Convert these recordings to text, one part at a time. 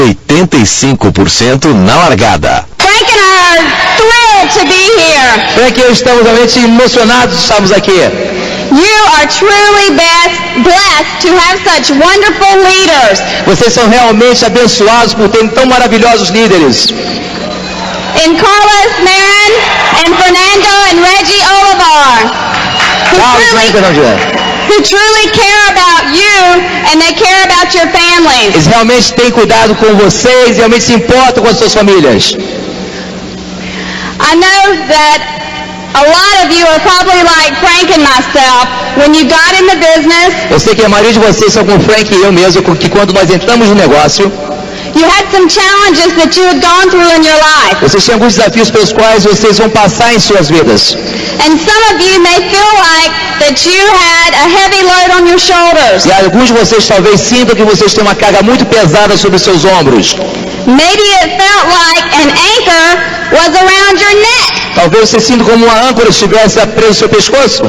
85% na largada. Frank and I are thrilled to be here. Frank e eu estamos realmente emocionados de estarmos aqui. You are truly blessed to have such wonderful leaders. Vocês são realmente abençoados por terem tão maravilhosos líderes. In Carlos Marin and Fernando and Reggie Olivar, who truly care about you and they care about your families. Eles realmente têm cuidado com vocês e realmente se importam com as suas famílias. I know that a lot of you are probably like Frank and myself. When you got in the business, eu sei que a maioria de vocês são como Frank e eu mesmo, que quando nós entramos no negócio, you had some challenges that you had gone through in your life. Vocês têm alguns desafios pelos quais vocês vão passar em suas vidas. And some of you may feel like that you had a heavy load on your shoulders. E alguns de vocês talvez sintam que vocês têm uma carga muito pesada sobre seus ombros. Maybe it felt like an anchor was around your neck. Talvez você sinta como uma âncora estivesse presa ao seu pescoço.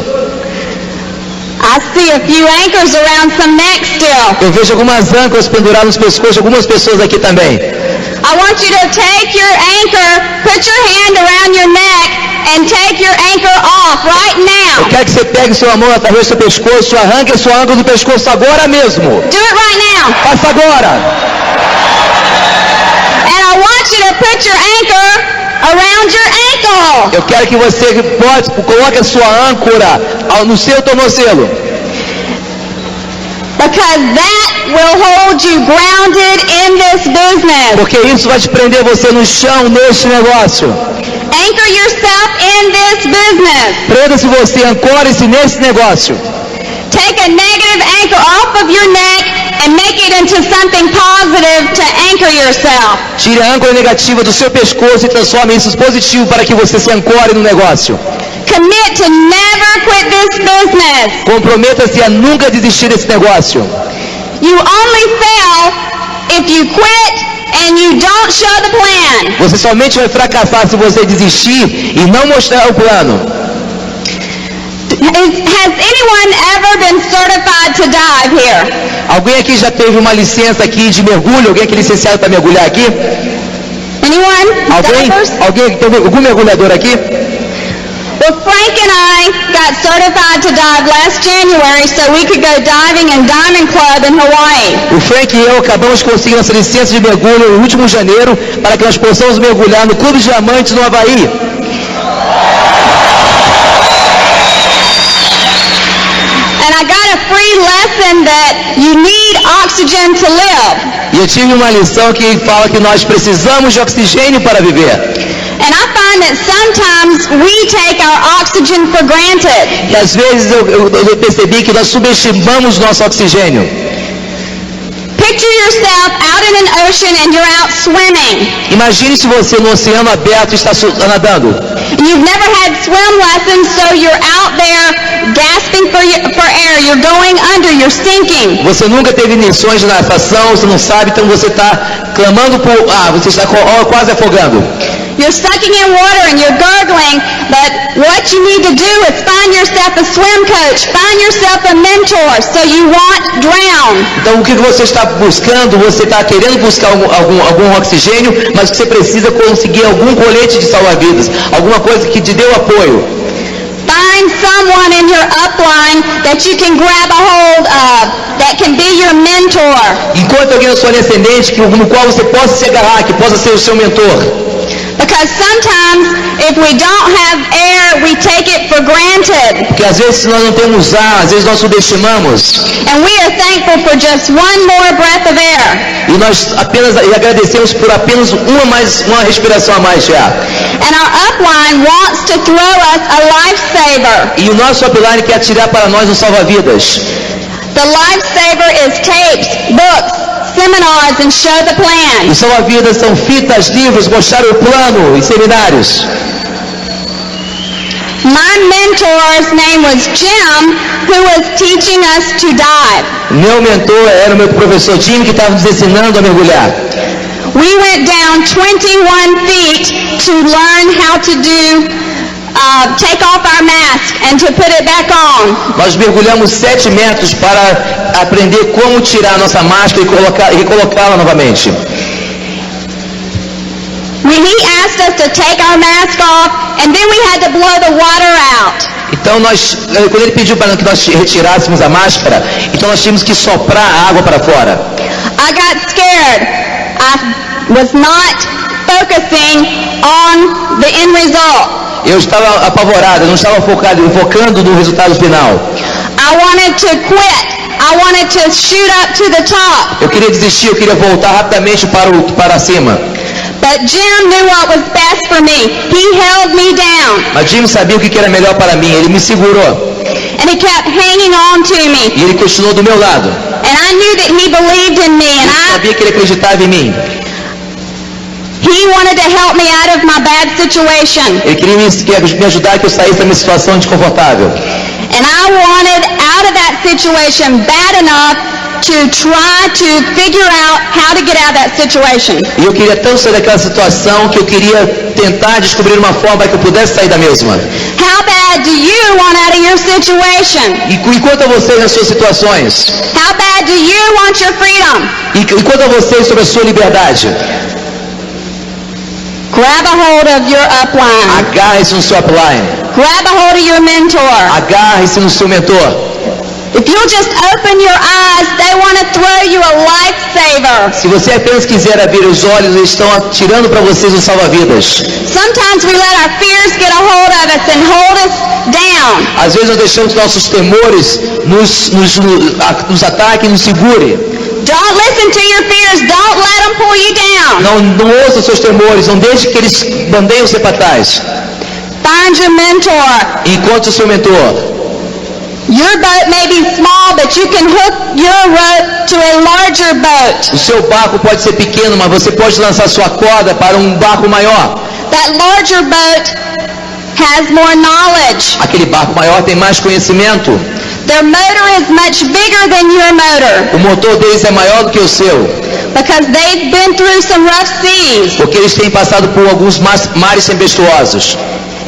I see a few anchors around some necks still. Eu vejo algumas âncoras penduradas nos pescoços de algumas pessoas aqui também. I want you to take your anchor, put your hand around your neck and take your anchor off right now. Eu quero que você pegue sua mão através do seu pescoço, arranque a sua âncora do pescoço agora mesmo. Do it right now. Faça agora. And I want you to put your anchor around your ankle. Eu quero que você coloque a sua âncora no seu tornozelo. Because that will hold you grounded in this business. Porque isso vai te prender você no chão neste negócio. Anchor yourself in this business. Prenda-se você, ancore-se nesse negócio. Take a negative anchor off of your neck and make it into something positive to anchor yourself. Tire a âncora negativa do seu pescoço e transforme isso em positivo para que você se ancore no negócio. Commit to never quit this business. Comprometa-se a nunca desistir desse negócio. You only fail if you quit and you don't show the plan. Você somente vai fracassar se você desistir e não mostrar o plano. Has anyone ever been certified to dive here? Alguém aqui já teve uma licença aqui de mergulho? Alguém aqui licenciado para mergulhar aqui? Anyone? Alguém? Tem algum mergulhador aqui? Well, Frank and I got certified to dive last January so we could go diving in Diamond Club in Hawaii. O Frank e eu acabamos de conseguir nossa licença de mergulho no último janeiro para que nós possamos mergulhar no Clube de Diamantes no Havaí. And I got a free lesson that you need oxygen to live. E eu tive uma lição que fala que nós precisamos de oxigênio para viver. And I find that sometimes we take our oxygen for granted. E às vezes eu percebi que nós subestimamos nosso oxigênio. Picture yourself out in an ocean and you're out swimming. Imagine-se você no oceano aberto e está nadando. You've never had swim lessons, so you're out there gasping for air. You're going under, you're sinking. Você nunca teve lições de natação, você não sabe, então você está clamando por ar, você está quase afogando. You're sucking in water and you're gurgling, but what you need to do is find yourself a swim coach, find yourself a mentor, so you won't drown. Então o que você está buscando? Você está querendo buscar algum oxigênio, mas você precisa conseguir algum colete de salva-vidas, alguma coisa que te dê o apoio. Find someone in your upline that you can grab a hold of, that can be your mentor. Encontre alguém na sua linha ascendente no qual você possa se agarrar, que possa ser o seu mentor. Because sometimes if we don't have air, we take it for granted. Porque às vezes nós não temos ar, às vezes nós subestimamos. And we are thankful for just one more breath of air. E nós apenas agradecemos por apenas uma respiração a mais de ar. And our upline wants to throw us a lifesaver. E o nosso upline quer tirar para nós um salva-vidas. The lifesaver is tapes, books, seminars, and show the plan. O salva-vidas são fitas, livros, mostrar o plano e seminários. My mentor's name was Jim, who was teaching us to dive. Meu mentor era o meu professor Jim, que estava nos ensinando a mergulhar. We went down 21 feet to learn how to take off our mask and to put it back on. Nós mergulhamos 7 metros para aprender como tirar a nossa máscara e recolocá-la novamente. when he asked us to take our mask off, and then we had to blow the water out. Então quando ele pediu para que nós retirássemos a máscara, então nós tínhamos que soprar a água para fora. I got scared. I was not focusing on the end result. Eu estava apavorado, não estava focando no resultado final. I wanted to quit. I wanted to shoot up to the top. Eu queria desistir, eu queria voltar rapidamente para cima. But Jim knew what was best for me. He held me down. Mas Jim sabia o que era melhor para mim, ele me segurou. And he kept hanging on to me. E ele continuou do meu lado. And I knew that he believed in me. And Eu sabia que ele acreditava em mim. he wanted to help me out of my bad situation. Ele queria me ajudar a que eu saísse da minha situação desconfortável. And I wanted out of that situation bad enough to try to figure out how to get out of that situation. E eu queria tanto sair daquela situação que eu queria tentar descobrir uma forma para que eu pudesse sair da mesma. How bad do you want out of your situation? E quanto a vocês nas suas situações? How bad do you want your freedom? E quanto a vocês sobre a sua liberdade? Grab a hold of your upline. Agarre-se no seu upline. Grab a hold of your mentor. Agarre-se no seu mentor. If you'll just open your eyes, they want to throw you a lifesaver. Se você apenas quiser abrir os olhos, eles estão atirando para vocês um salva-vidas. Sometimes we let our fears get a hold of us and hold us down. Às vezes nós deixamos nossos temores nos ataquem e nos segure. Don't listen to your fears. Don't let them pull you down. Não ouça seus temores, não deixe que eles mandem você para trás. Find your mentor. Encontre o seu mentor. Your boat may be small, but you can hook your rope to a larger boat. O seu barco pode ser pequeno, mas você pode lançar sua corda para um barco maior. That larger boat has more knowledge. Aquele barco maior tem mais conhecimento. Their motor is much bigger than your motor O motor deles é maior do que o seu, because they've been through some rough seas. porque eles têm passado por alguns mares tempestuosos.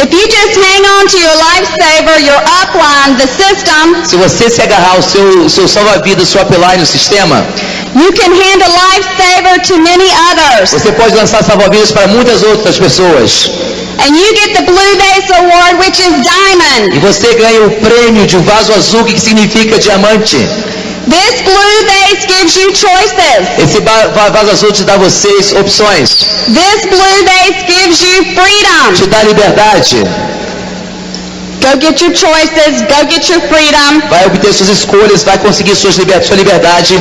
If you just hang on to your lifesaver, your upline, the system, Se você se agarrar ao seu salva-vidas, sua upline, o sistema, you can hand a lifesaver to many others. você pode lançar salva-vidas para muitas outras pessoas. And you get the Blue Vase Award, which is diamond. E você ganha o prêmio de um vaso azul, que significa diamante. This blue vase gives you choices. Esse vaso azul te dá a vocês opções. This blue vase gives you freedom. Te dá liberdade. Go get your choices. Go get your freedom. Vai obter suas escolhas, vai conseguir sua liberdade.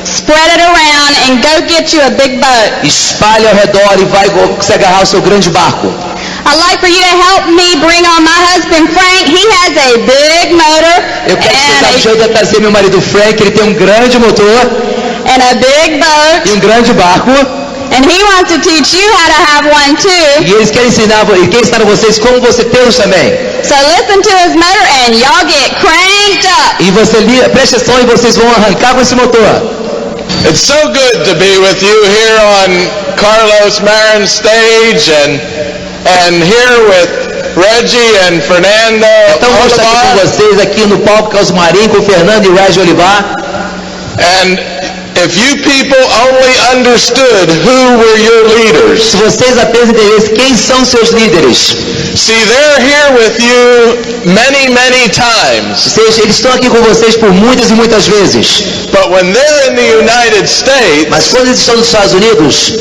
Spread it around and go get you a big boat. Espalhe ao redor e vai se agarrar ao seu grande barco. I'd like for you to help me bring on my husband Frank. He has a big motor Eu quero que você ajude a trazer meu marido Frank, ele tem um grande motor and a big boat. e um grande barco. And he wants to teach you how to have one too. E eles querem ensinar vocês como você tê-los também. So listen to his motor and y'all get cranked up. E você preste atenção e vocês vão arrancar com esse motor. It's so good to be with you here on Carlos Marin's stage and here with Reggie and Fernando Então vamos estar aqui com Olivar. vocês aqui no palco Carlos Marim com o Fernando e Reggie Olivar. And if you people only understood who were your leaders. Se vocês apenas entendessem quem são seus líderes. See, they're here with you many, many times. Eles estão aqui com vocês por muitas e muitas vezes. But when they're in the United States, Mas quando eles estão nos Estados Unidos,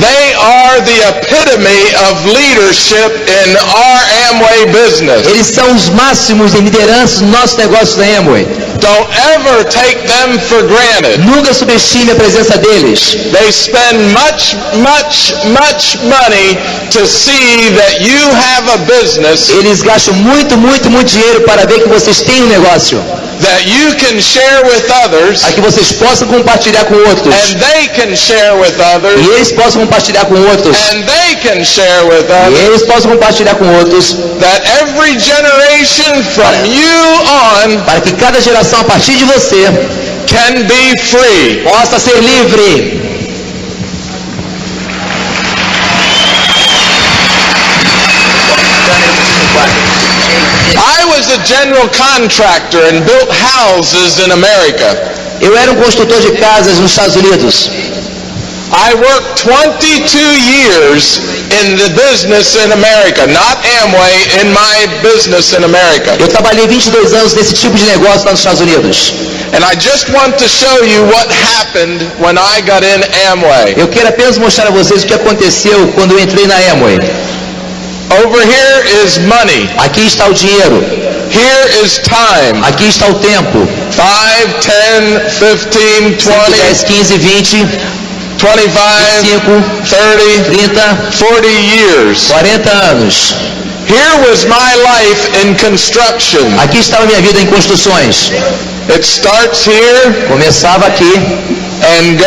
they are the epitome of leadership in our Amway business. eles são os máximos de liderança no nosso negócio da Amway. Don't ever take them for granted. Nunca subestime a presença deles. They spend much, much, much money to see that you have a business Eles gastam muito, muito, muito dinheiro para ver que vocês têm um negócio. that you can share with others Para que vocês possam compartilhar com outros. and they can share with others E eles possam compartilhar com outros. and they can share with E others, eles possam compartilhar com outros. that every generation from you on Para que cada geração a partir de você can be free. possa ser livre. I was a general contractor and built houses in America. Eu era um construtor de casas nos Estados Unidos. I worked 22 years in the business in America, not Amway, in my business in America. Eu trabalhei 22 anos nesse tipo de negócio lá nos Estados Unidos. And I just want to show you what happened when I got in Amway. Eu quero apenas mostrar a vocês o que aconteceu quando eu entrei na Amway. Over here is money. Aqui está o dinheiro. Here is time. Aqui está o tempo. 5, 10, 15, 10, 20, 15, 20, 25, 25, 30, 30, 40 years. 40 anos. Here was my life in construction. Aqui estava minha vida em construções. It starts here Começava aqui and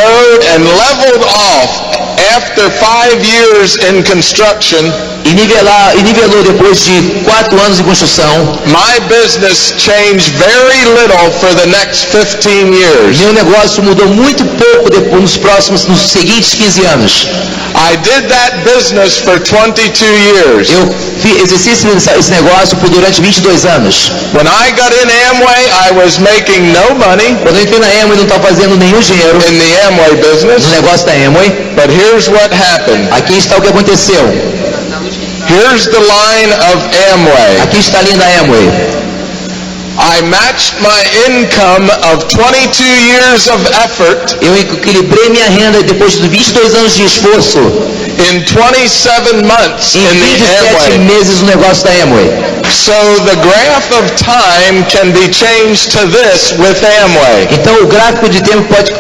leveled off after 5 years in construction. e nivelou depois de 4 anos de construção. My business changed very little for the next 15 years. Meu negócio mudou muito pouco depois nos seguintes 15 anos. I did that business for 22 years. Eu exerci esse negócio durante 22 anos. When I got in Amway, I was making no money Quando eu entrei na Amway, não estava fazendo nenhum dinheiro in the Amway business. no negócio da Amway. But here's what happened. Aqui está o que aconteceu. Here's the line of Amway. Aqui está a linha da Amway. I matched my income of 22 years of effort Eu equilibrei minha renda depois de 22 anos de esforço in 27 months em in the 27 Amway. meses no negócio da Amway. So the graph of time can be changed to this with Amway. Então o gráfico de tempo pode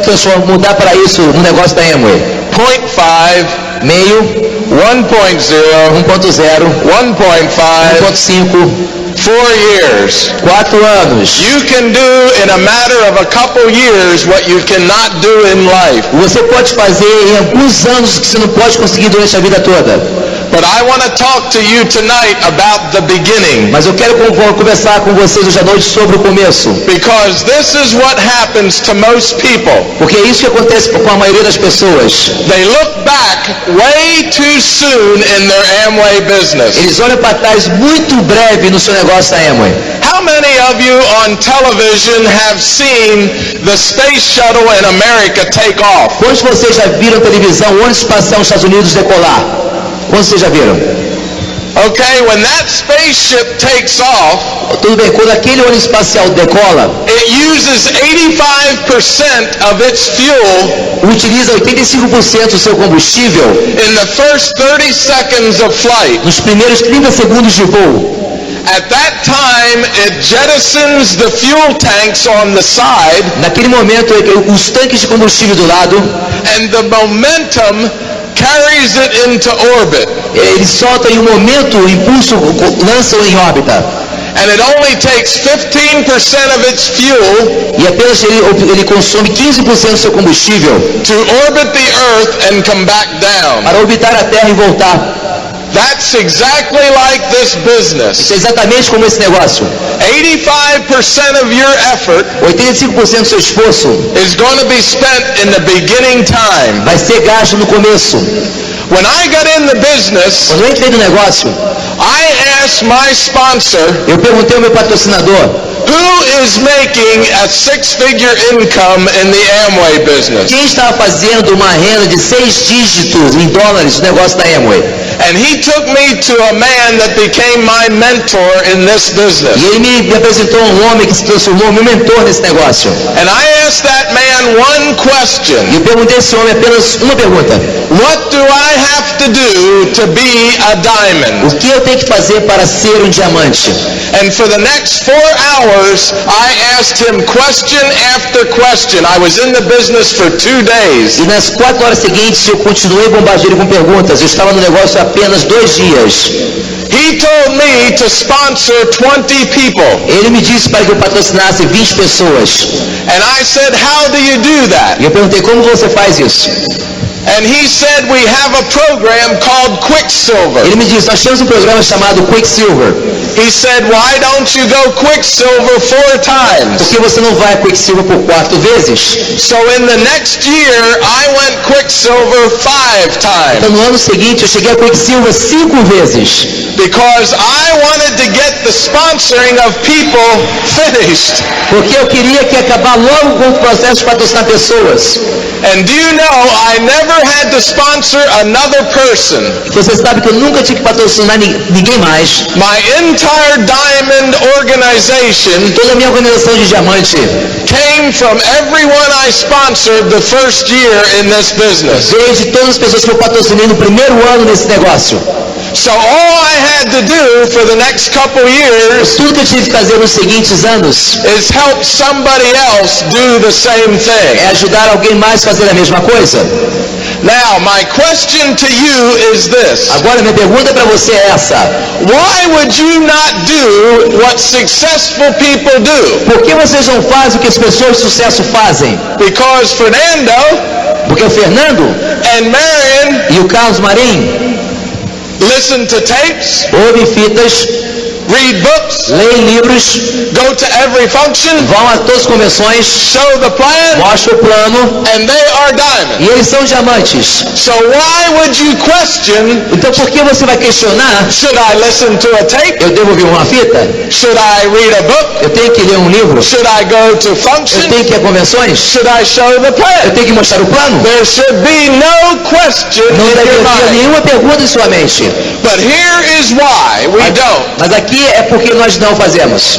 mudar para isso no negócio da Amway. 0.5, Meio, 1.0, 1.0, 1.5, 1.5, 4 years. 4 anos. You can do in a matter of a couple years what you cannot do in life. Você pode fazer em alguns anos que você não pode conseguir durante a vida toda. But I want to talk to you tonight about the beginning. Mas eu quero conversar com vocês hoje à noite sobre o começo. Because this is what happens to most people. Porque é isso que acontece com a maioria das pessoas. They look back way too soon in their Amway business. Eles olham para trás muito breve no seu negócio da Amway. How many of you on television have seen the space shuttle in America take off? Quantos de vocês já viram televisão o ônibus espacial nos Estados Unidos decolar? Quantos vocês já viram? Okay, when that spaceship takes off, Tudo bem, quando aquele ônibus espacial decola, it uses 85% of its fuel utiliza 85% do seu combustível in the first 30 seconds of flight. nos primeiros 30 segundos de voo. At that time, it jettisons the fuel tanks on the side, Naquele momento, os tanques de combustível do lado, and the momentum carries it into orbit. eles soltam e o momento, o impulso, lançam em órbita. And it only takes 15% of its fuel E apenas ele consome 15% do seu combustível to orbit the Earth and come back down. para orbitar a Terra e voltar. That's exactly like this business. Isso é exatamente como esse negócio. 85% of your effort 85% do seu esforço is going to be spent in the beginning time. vai ser gasto no começo. When I got in the business, Quando eu entrei no negócio, I asked my sponsor, eu perguntei ao meu patrocinador: who is making a six-figure income in the Amway business? quem estava fazendo uma renda de 6 dígitos em dólares no negócio da Amway? And he took me to a man that became my mentor in this business. E ele me apresentou um homem que se transformou meu mentor nesse negócio. And I asked that man one question. E eu perguntei a esse homem apenas uma pergunta: What do I have to do to be a diamond? o que eu tenho que fazer para ser um diamante? And for the next 4 hours, I asked him question after question. I was in the business for 2 days. E nas 4 horas seguintes eu continuei bombardeando com perguntas. Eu estava no negócio há apenas 2 dias. He told me to sponsor 20 people. Ele me disse para que eu patrocinasse 20 pessoas. And I said, how do you do that? E eu perguntei: como você faz isso? And he said, we have a program called Quicksilver. Ele me disse: nós temos um programa chamado Quicksilver. He said, why don't you go Quicksilver 4 times? Por que você não vai a Quicksilver por 4 vezes? So in the next year, I went Quicksilver 5 times. Então no ano seguinte eu cheguei a Quicksilver 5 vezes. Because I wanted to get the sponsoring of people finished. Porque eu queria que acabar logo com o processo de patrocinar pessoas. And do you know, I never never had to sponsor another person. Você sabe que eu nunca tive que patrocinar ninguém mais. My entire diamond organization Toda a minha organização de diamante came from everyone I sponsored the first year in this business. veio de todas as pessoas que eu patrocinei no primeiro ano nesse negócio. So all I had to do for the next couple years Tudo que eu tive que fazer nos seguintes anos is help somebody else do the same thing. é ajudar alguém mais a fazer a mesma coisa. Now, my question to you is this. Agora minha pergunta para você é essa: Why would you not do what successful people do? por que vocês não fazem o que as pessoas de sucesso fazem? Because Fernando Porque o Fernando and Marion e o Carlos Marim listen to tapes, ouvem fitas, read books, leem livros, go to every function, vão a todas as convenções, show the plan, mostram o plano, and they are diamonds. e eles são diamantes. So why would you question, Então por que você vai questionar? should I listen to a tape? Eu devo ouvir uma fita? Should I read a book? Eu tenho que ler um livro? Should I go to Eu function? tenho que ir a convenções? Should I show the Eu plan? tenho que mostrar o plano? There should be no question Não in deve your ter mind. nenhuma pergunta em sua mente. But here is why we don't. Mas aqui é porque nós não fazemos.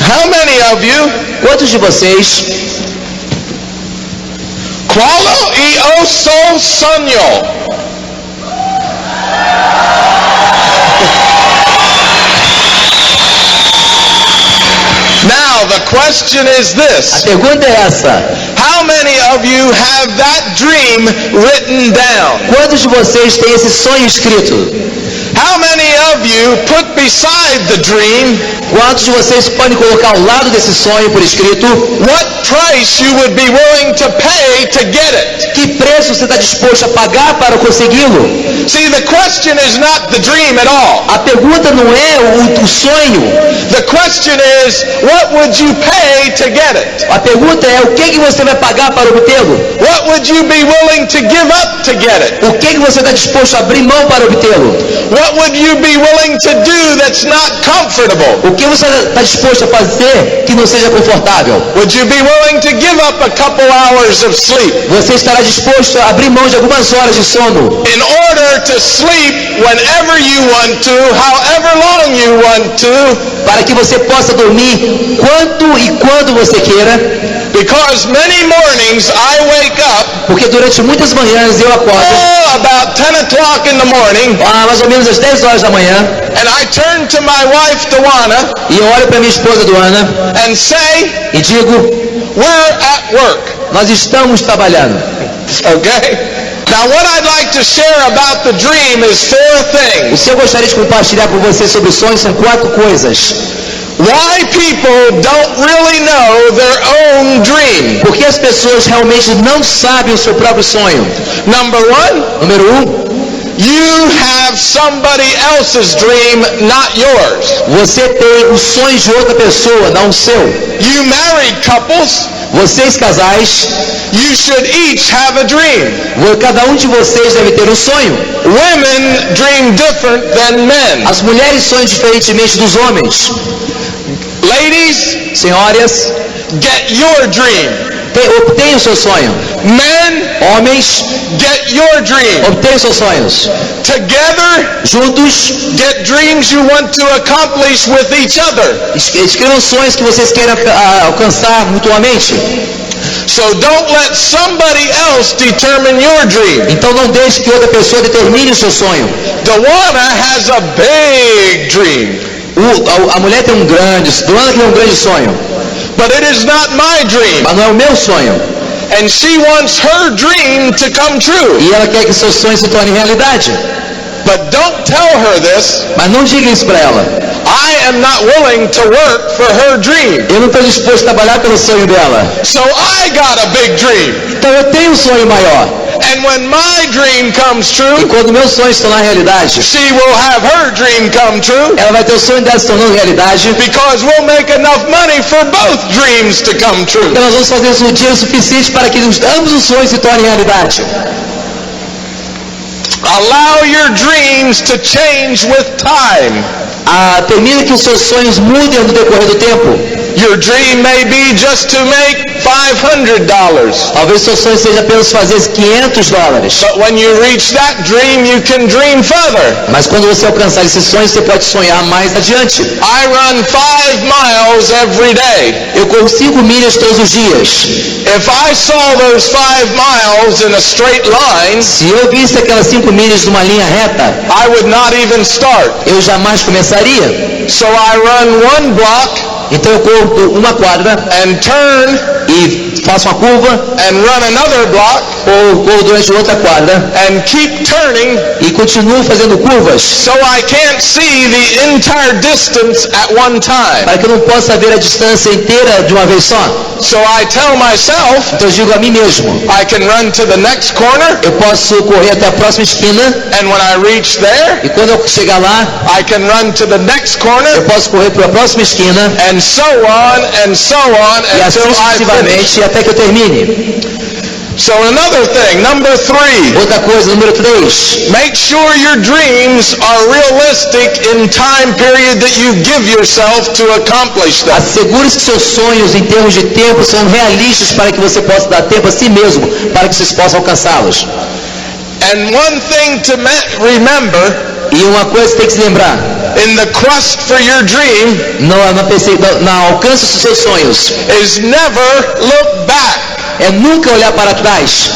How many of you Quantos de vocês qualo e o sol sonho? Now the question is A this. pergunta é essa: How many of you have that dream written down? quantos de vocês têm esse sonho escrito? How many of you put beside the dream Quantos de vocês podem colocar ao lado desse sonho por escrito? what price you would be willing to pay to get it? Que preço você está disposto a pagar para consegui-lo? See, the question is not the dream at all. A pergunta não é o sonho. The question is, what would you pay to get it? A pergunta é o que você vai pagar para obtê-lo? What would you be willing to give up to get it? O que você está disposto a abrir mão para obtê-lo? What would you be willing to do that's not comfortable? O que você está disposto a fazer que não seja confortável? Would you be willing to give up a couple hours of sleep Você estará disposto a abrir mão de algumas horas de sono in order to sleep whenever you want to, however long you want to? para que você possa dormir quanto e quando você queira? Because many mornings I wake up, Porque durante muitas manhãs eu acordo, about 10 o'clock in the morning, mais ou menos às 10 horas da manhã, and I turn to my wife, Dawana, e eu olho para minha esposa Dawana and say, e digo: we're at work. nós estamos trabalhando. Okay? Now what I'd like to share about the dream is 4 O things. que eu gostaria de compartilhar com você sobre os sonhos são 4 coisas. Why people don't really know their own dream. Porque as pessoas realmente não sabem o seu próprio sonho. Number 1, Número 1, you have somebody else's dream, not yours. você tem os sonhos de outra pessoa, não o seu. You married couples, Vocês casais, you should each have a dream. cada um de vocês deve ter um sonho. Women dream different than men. As mulheres sonham diferentemente dos homens. Ladies, Senhoras, get your dream. obtenham o seu sonho. Men, Homens, get your dream. obtenham seus sonhos. Together, Juntos, get dreams you want to accomplish with each other. escrevam sonhos que vocês queiram alcançar mutuamente. So don't let somebody else determine your dream. Então não deixe que outra pessoa determine o seu sonho. Dawana has a big dream, A mulher tem Dawana tem um grande sonho, but it is not my dream. mas não é o meu sonho. And she wants her dream to come true. E ela quer que seus sonhos se tornem realidade. But don't tell her this. Mas não diga isso para ela. I am not willing to work for her dream. Eu não estou disposto a trabalhar pelo sonho dela. So I got a big dream. Então eu tenho um sonho maior. And when my dream comes E true, quando meus sonhos se tornarem realidade, she will have her dream come true. ela vai ter o sonho dela se tornando realidade. Because we'll make enough money for both dreams to come true. Então nós vamos fazer o dinheiro suficiente para que ambos os sonhos se tornem realidade. Allow your dreams to change with time. Permita que os seus sonhos mudem no decorrer do tempo. Your dream may be just to make $500. Talvez seu sonho seja apenas fazer $500. But when you reach that dream, you can dream further. Mas quando você alcançar esse sonho, você pode sonhar mais adiante. I run 5 miles every day. Eu corro 5 milhas todos os dias. If I saw those 5 miles in a straight line, Se eu visse aquelas 5 milhas numa linha reta, I would not even start. eu jamais começaria. So I run 1 block Então eu corro uma quadra and turn e faço uma curva, and run another block ou corro durante outra quadra and keep turning, e continuo fazendo curvas, so I can't see the entire distance at one time. para que eu não possa ver a distância inteira de uma vez só. So I tell myself, Então eu digo a mim mesmo, I can run to the next corner, eu posso correr até a próxima esquina, and when I reach there, e quando eu chegar lá, I can run to the next eu corner, posso correr para a próxima esquina, and so on e assim until I finish. sucessivamente até que eu termine. So another thing, number 3, Outra coisa, número 3, make sure your dreams are realistic in time period that you give yourself to accomplish them. assegure-se que seus sonhos em termos de tempo são realistas para que você possa dar tempo a si mesmo, para que vocês possam alcançá-los. And one thing to remember, E uma coisa tem que se lembrar, in the quest for your dream, no alcance dos seus sonhos, is never look back. é nunca olhar para trás.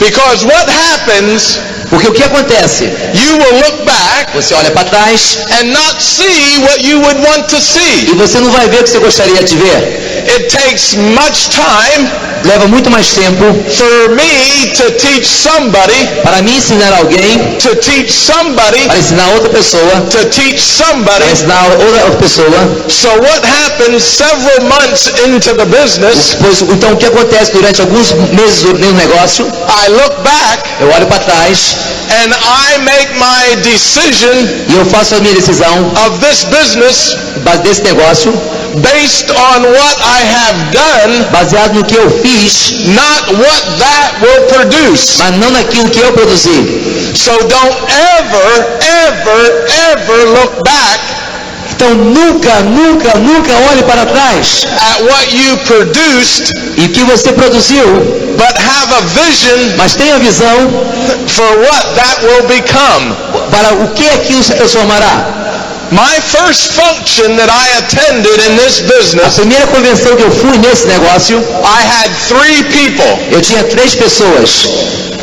Because what happens, Porque o que acontece? you will look back Você olha para trás and not see what you would want to see. e você não vai ver o que você gostaria de ver. It takes much time Leva muito mais tempo for me to teach somebody, para mim ensinar alguém, to teach somebody, para ensinar outra pessoa, to teach somebody. para ensinar outra pessoa. So what happens several months into the business, Pois, então o que acontece durante alguns meses no negócio? I look back Eu olho para trás and I make my decision e eu faço a minha decisão of this business desse negócio based on what I have done, baseado no que eu fiz, not what that will produce. mas não naquilo que eu produzi. So don't ever look back Então nunca olhe para trás at what you produced, e o que você produziu, but have a vision mas tenha visão for what that will become. para o que aquilo se transformará. My first function that I attended in this A business, primeira convenção que eu fui nesse negócio, I had 3 people. eu tinha 3 pessoas.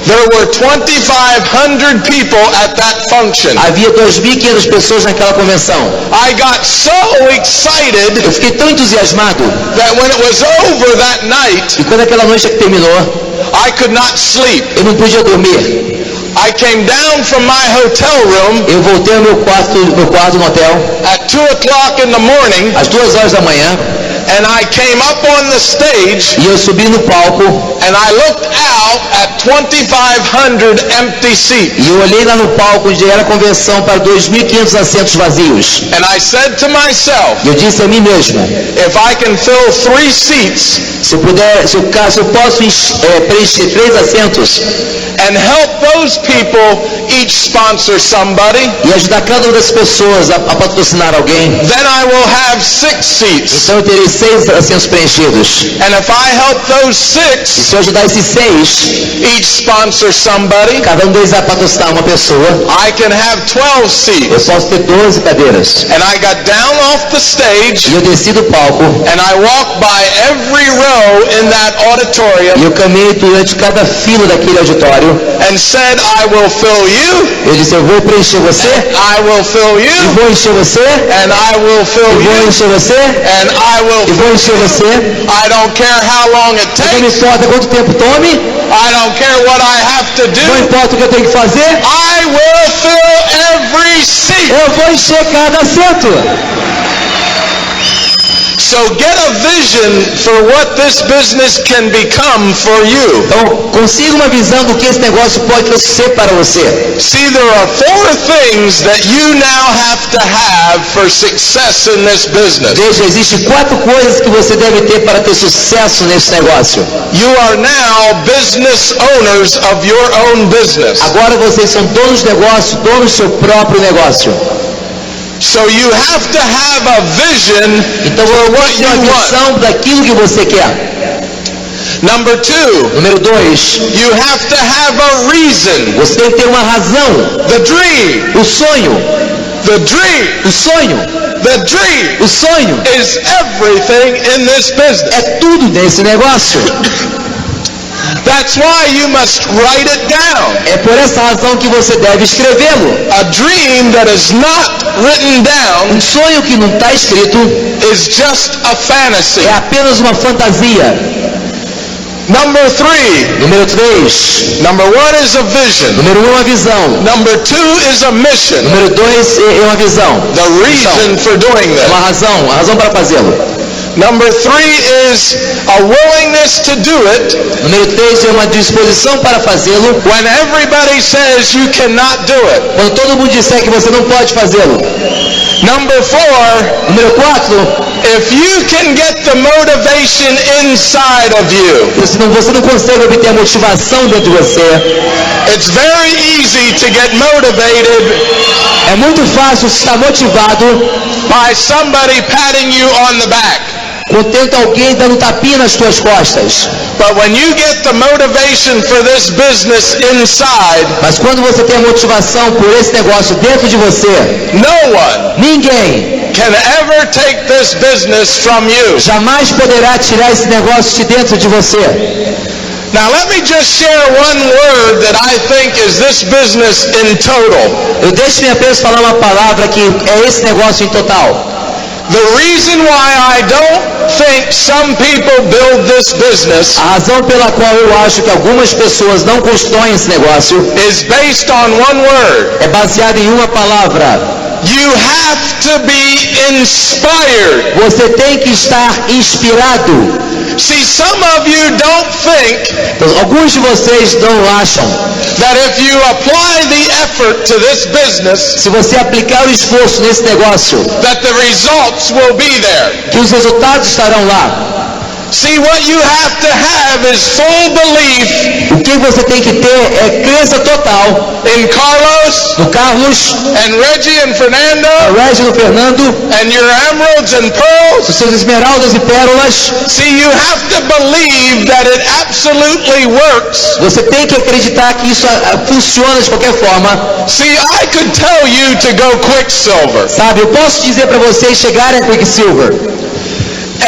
There were 2,500 people at that function. Havia 2.500 pessoas naquela convenção. I got so excited Eu fiquei tão entusiasmado that when it was over that night, e quando aquela noite terminou, I could not sleep. eu não podia dormir. I came down from my hotel room Eu voltei ao meu quarto no hotel at 2 o'clock in the morning, às 2 horas da manhã and I came up on the stage e eu subi no palco and I looked out at 2,500 empty seats. e eu olhei lá no palco onde era a convenção para 2.500 assentos vazios. And I said to myself, E eu disse a mim mesmo, if I can fill 3 seats se eu posso preencher 3 assentos and help those people each sponsor somebody, e ajudar cada uma das pessoas a patrocinar alguém, then I will have 6 seats. então eu terei 6 assentos preenchidos. And if I help those E 6 se eu ajudar esses 6, each sponsor somebody, cada um deles vai patrocinar uma pessoa, I can have 12 eu seats. posso ter 12 cadeiras. And I got down off the stage E eu desci do palco and I walked by every row in that e auditorium eu caminhei durante cada fila daquele auditório. and said, I will fill you, Eu disse, eu vou preencher você, I will fill e you, vou encher você, and I will e fill vou you, encher você, and I will e vou fill encher you. você. I don't care how long it Não me takes. importa quanto tempo tome, I don't care what I have to não do. importa o que eu tenho que fazer, I will fill every seat. eu vou encher cada assento. So get a vision for what this business can become for you. Então, consiga uma visão do que esse negócio pode ser para você. See, there are 4 things that you now have to have for success in this business. Veja, existem 4 coisas que você deve ter para ter sucesso nesse negócio. You are now business owners of your own business. Agora vocês são donos de negócio, donos do seu próprio negócio. So you have to have a vision Então for você what tem you uma want. visão daquilo que você quer. Number 2, Número 2, you have to have a reason. você tem que ter uma razão. The dream, O sonho, the dream, o sonho, the dream o sonho is everything in this business. é tudo nesse negócio. That's why you must write it down. É por essa razão que você deve escrevê-lo. A dream that is not written down Um sonho que não está escrito is just a fantasy. é apenas uma fantasia. Number 3, Número 3, number 1 is a vision. número 1 é uma visão. Number 2 is a mission. Número 2 é uma visão. The reason for doing É uma that. razão, a razão para fazê-lo. Number 3 is a willingness to do it Número 3 é uma disposição para fazê-lo when everybody says you cannot do it. quando todo mundo disser que você não pode fazê-lo. Number 4, Número 4, if you can get the motivation inside of you, você não consegue obter a motivação dentro de você. it's very easy to get motivated É muito fácil estar motivado by somebody patting you on the back. quando alguém dando tapinha nas tuas costas. But when you get the motivation for this business inside, Mas quando você tem a motivação por esse negócio dentro de você, no one ninguém can ever take this business from you. jamais poderá tirar esse negócio de dentro de você. Now let me just share one word that I think is this business in total. Eu deixo-me apenas falar uma palavra que é esse negócio em total. The reason why I don't think some people build this business A razão pela qual eu acho que algumas pessoas não constroem esse negócio is based on one word. é baseado em uma palavra. You have to be inspired. Você tem que estar inspirado. See, some of you don't think Então, alguns de vocês não acham that if you apply the effort to this business, se você aplicar o esforço nesse negócio, that the results will be there. que os resultados estarão lá. See, what you have is full belief O que você tem que ter é crença total in Carlos no Carlos, and Reggie and Fernando no Regis, no Fernando, and your emeralds and pearls. os seus esmeraldas e pérolas. See, you have to believe that it absolutely works. Você tem que acreditar que isso funciona de qualquer forma. See, I could tell you to go Quicksilver, Sabe, eu posso dizer para vocês chegarem a Quicksilver.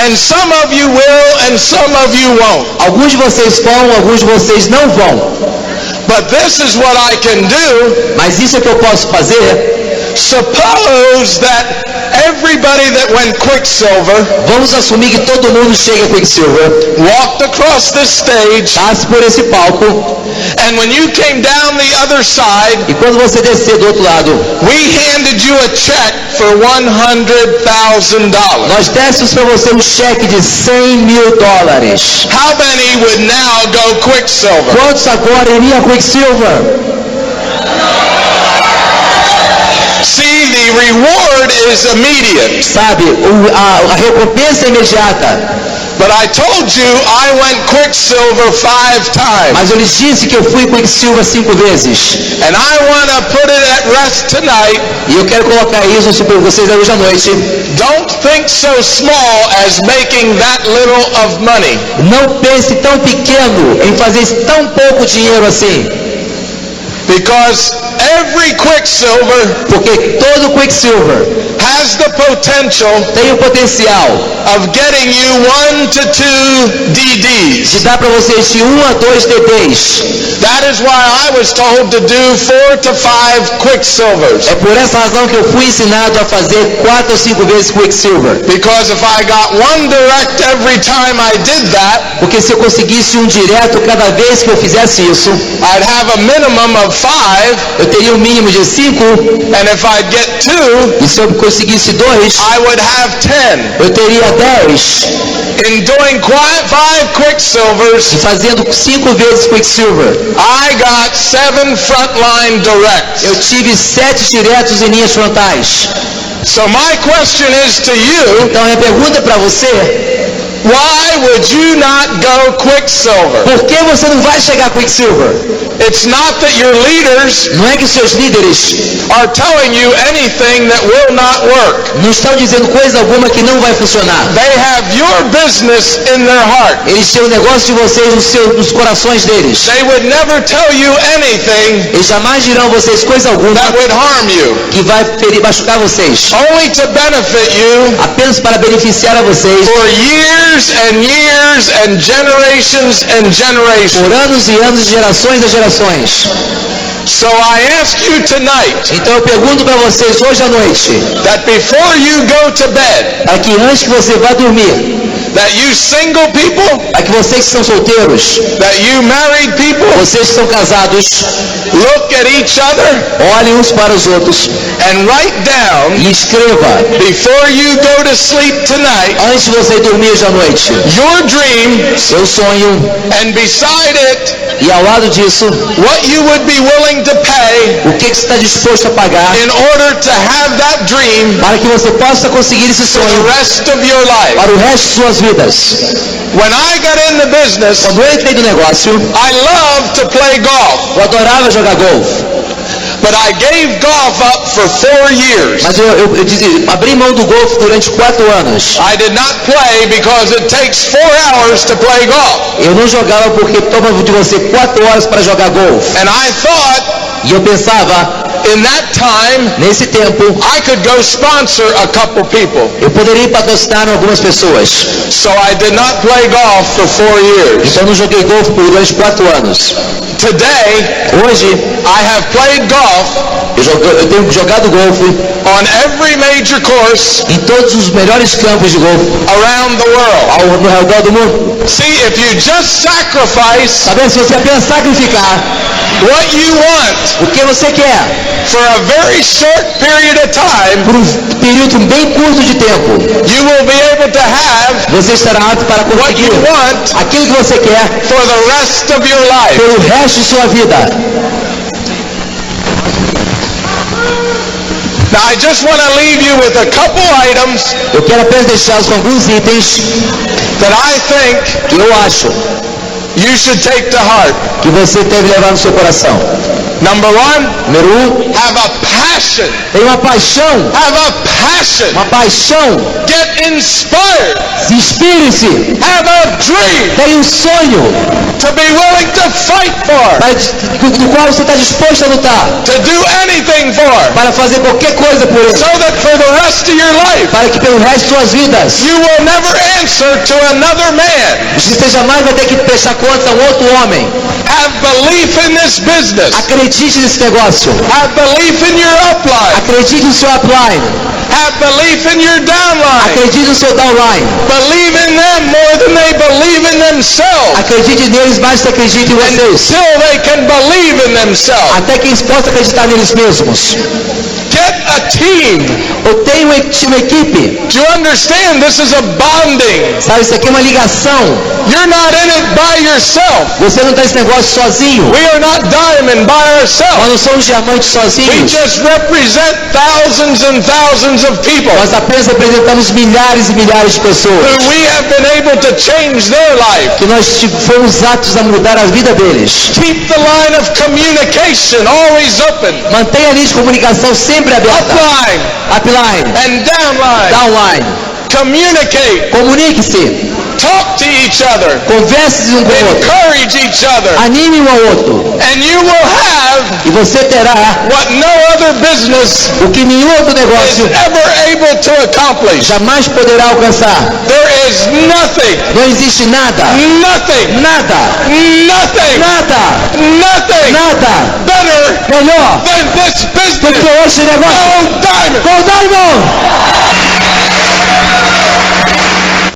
and some of you will and some of you won't. Alguns de vocês vão, alguns de vocês não vão. But this is what I can do. Mas isso é que eu posso fazer. Suppose that everybody that went Quicksilver Vamos assumir que todo mundo chega a Quicksilver, walked across this stage, passe por esse palco, and when you came down the other side, e quando você descer do outro lado, we handed you a check for $100,000. nós dessemos para você um cheque de $100.000. How many would now go Quicksilver? Quantos agora iriam a Quicksilver? See, the reward is immediate. Sabe, a recompensa é imediata. But I told you I went Quicksilver 5 times. Mas eu lhes disse que eu fui Quicksilver 5 vezes. And I want to put it at rest tonight. E eu quero colocar isso para vocês hoje à noite. Don't think so small as making that little of money. Não pense tão pequeno em fazer tão pouco dinheiro assim. Because every Quicksilver Porque todo Quicksilver has the potential tem o potencial of getting you 1 to 2 DDs. de dar para vocês de 1 a 2 DDs. That is why I was told to do 4 to 5 Quicksilvers. É por essa razão que eu fui ensinado a fazer 4 ou 5 vezes Quicksilver. Because if I got 1 direct every time I did that, Porque se eu conseguisse um direto cada vez que eu fizesse isso, I'd have a minimum of 5, eu teria um mínimo de 5. and if I'd get 2, E se eu conseguisse 2, I would have 10. eu teria 10. In doing 5 Quicksilvers, E fazendo 5 vezes Quicksilver, I got 7 frontline directs. eu tive 7 diretos em linhas frontais. So my question is to you, Então a minha pergunta para você, Why would you not go Quicksilver? Por que você não vai chegar a Quicksilver? It's not that your leaders Não é que seus líderes are telling you anything that will not work. não estão dizendo coisa alguma que não vai funcionar. They have your business in their heart. Eles têm o negócio de vocês nos corações deles. They would never tell you anything Eles jamais dirão a vocês coisa alguma that would harm you. que vai machucar vocês. Only to benefit you Apenas para beneficiar a vocês for years and years and generations and generations. por anos e anos, gerações e gerações. So I ask you tonight Então eu pergunto para vocês hoje à noite, that before you go to bed, para que antes que você vá dormir, that you single people, para que vocês que são solteiros, that you married people, vocês que são casados, look at each other olhem uns para os outros and write down e escreva, before you go to sleep tonight antes de você dormir hoje à noite, your dream, seu sonho, and beside it e ao lado disso, what you would be willing to pay o que você está disposto a pagar in order to have that dream para que você possa conseguir esse for the sonho rest of your life. para o resto de suas vidas. When I got in the business, Quando eu entrei no negócio, I loved to play golf, eu adorava jogar golfe, but I gave golf up for 4 years. mas eu abri mão do golfe durante 4 anos. I did not play because it takes 4 hours to play golf. Eu não jogava porque toma de você 4 horas para jogar golfe. And I thought, E eu pensava, in that time, nesse tempo, I could go sponsor a couple people. eu poderia patrocinar algumas pessoas. So I did not play golf for 4 years. Então eu não joguei golfe por durante 4 anos. Today, Hoje, I have played golf eu tenho jogado golfe on every major course em todos os melhores campos de golfe around the world. no redor do mundo. See, if you just sacrifice Sabe, se você apenas sacrificar what you want o que você quer for a very short period of time, por um período bem curto de tempo, you will be able to have você estará apto para what conseguir you want aquilo que você quer for the rest of your life. pelo resto de sua vida. Now, I just want to leave you with a couple items Eu quero apenas deixá-los com alguns itens that I think que eu acho you should take to heart. que você deve levar no seu coração. Number 1, Número 1, have a passion. tem uma paixão, Have a passion. uma paixão. Get inspired. Se inspire-se, Have a dream tem um sonho to be willing to fight for, do qual você está disposto a lutar, to do anything for, para fazer qualquer coisa por ele, so that for the rest of your life, para que pelo resto de suas vidas, you will never answer to another man. você jamais vai ter que prestar conta a um outro homem. Have belief in this business. Acredite nesse negócio, Have belief in your upline. acredite no seu upline, Have belief in your downline. acredite no seu downline, Believe in them more than they believe in themselves. acredite neles mais do que acredite em vocês, Until they can believe in themselves. até que eles possam acreditar neles mesmos. Get a team. Eu tenho uma equipe, Do you understand? This is a bonding. sabe, isso aqui é uma ligação. You're not in it by yourself. Você não está nesse negócio sozinho, We are not diamond by nós ourselves. não somos diamantes We sozinhos, just represent thousands and thousands of people nós apenas representamos milhares e milhares de pessoas, who we have been able to change their life. que nós fomos aptos a mudar a vida deles. Keep the line of communication always open. Mantenha a linha de comunicação sempre aberta. Upline Upline, and downline. downline, Communicate. comunique-se, Talk to each other. converse um com o outro, Encourage each other. anime um ao outro, And you will have e você terá what no other business o que nenhum outro is negócio ever able to accomplish. jamais poderá alcançar. There is nothing, Não existe nada, nothing, nada, nothing, nada, nothing nada better melhor than this do que business. esse negócio. No diamond, Com